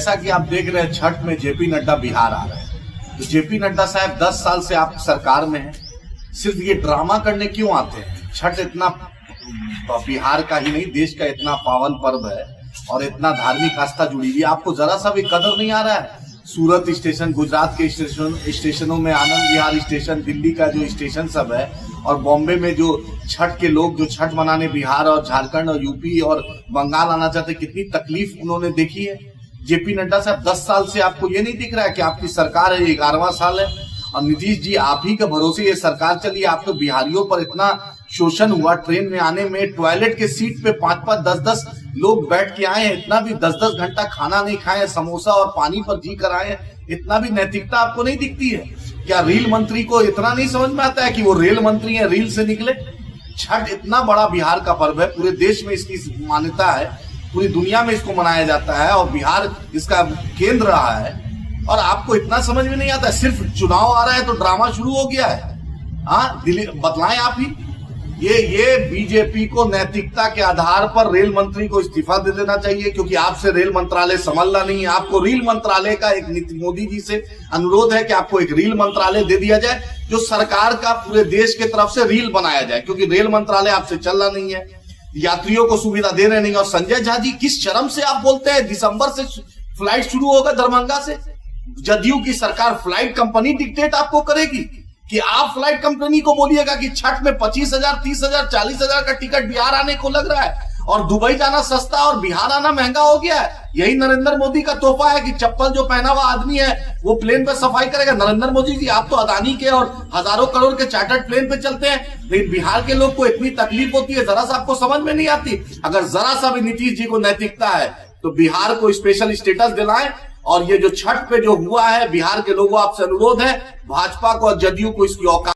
जैसा कि आप देख रहे हैं छठ में जेपी नड्डा बिहार आ रहे हैं, तो जेपी नड्डा साहब 10 साल से आप सरकार में हैं, सिर्फ ये ड्रामा करने क्यों आते हैं? छठ इतना बिहार का ही नहीं देश का इतना पावन पर्व है और इतना धार्मिक आस्था जुड़ी हुई है, आपको जरा सा भी कदर नहीं आ रहा है? सूरत स्टेशन, गुजरात के स्टेशनों में आनंद विहार स्टेशन, दिल्ली का जो स्टेशन सब है, और बॉम्बे में जो छठ के लोग जो छठ मनाने बिहार और झारखंड और यूपी और बंगाल आना चाहते, कितनी तकलीफ उन्होंने देखी है। जेपी नड्डा साहब 10 साल से आपको ये नहीं दिख रहा है कि आपकी सरकार है, 11वां साल है और नीतीश जी आप ही के भरोसे ये सरकार चली। आप तो बिहारियों पर इतना शोषण हुआ, ट्रेन में आने में टॉयलेट के सीट पे 5-5, 10-10 लोग बैठ के आए हैं, इतना भी 10-10 घंटा खाना नहीं खाए, समोसा और पानी पर जी कर आए, इतना भी नैतिकता आपको नहीं दिखती है क्या? रेल मंत्री को इतना नहीं समझ में आता है कि वो रेल मंत्री है, रील से निकले? छठ इतना बड़ा बिहार का पर्व है, पूरे देश में इसकी मान्यता है, पूरी दुनिया में इसको मनाया जाता है और बिहार इसका केंद्र रहा है, और आपको इतना समझ में नहीं आता है। सिर्फ चुनाव आ रहा है तो ड्रामा शुरू हो गया है। हाँ, दिल्ली बदलाएं आप ही। ये बीजेपी को नैतिकता के आधार पर रेल मंत्री को इस्तीफा दे देना चाहिए, क्योंकि आपसे रेल मंत्रालय संभलना नहीं है। आपको रेल मंत्रालय का एक मोदी जी से अनुरोध है कि आपको एक रेल मंत्रालय दे दिया जाए, जो सरकार का पूरे देश के तरफ से रेल बनाया जाए, क्योंकि रेल मंत्रालय आपसे चलना नहीं है, यात्रियों को सुविधा दे रहे नहीं। और संजय झा जी, किस शर्म से आप बोलते हैं दिसंबर से फ्लाइट शुरू होगा दरभंगा से? जदयू की सरकार फ्लाइट कंपनी डिक्टेट आपको करेगी कि आप फ्लाइट कंपनी को बोलिएगा कि छठ में 25,000, 30,000, 40,000 का टिकट बिहार आने को लग रहा है और दुबई जाना सस्ता और बिहार आना महंगा हो गया है। यही नरेंद्र मोदी का तोहफा है कि चप्पल जो पहना हुआ आदमी है वो प्लेन पे सफाई करेगा। नरेंद्र मोदी जी, आप तो अदानी के और हजारों करोड़ के चार्टर्ड प्लेन पे चलते हैं, लेकिन बिहार के लोग को इतनी तकलीफ होती है, जरा सा आपको समझ में नहीं आती। अगर जरा सा भी नीतीश जी को नैतिकता है तो बिहार को स्पेशल स्टेटस दिलाएं। और ये जो छठ पे जो हुआ है, बिहार के लोगों आपसे अनुरोध है, भाजपा को और जदयू को इसकी औकात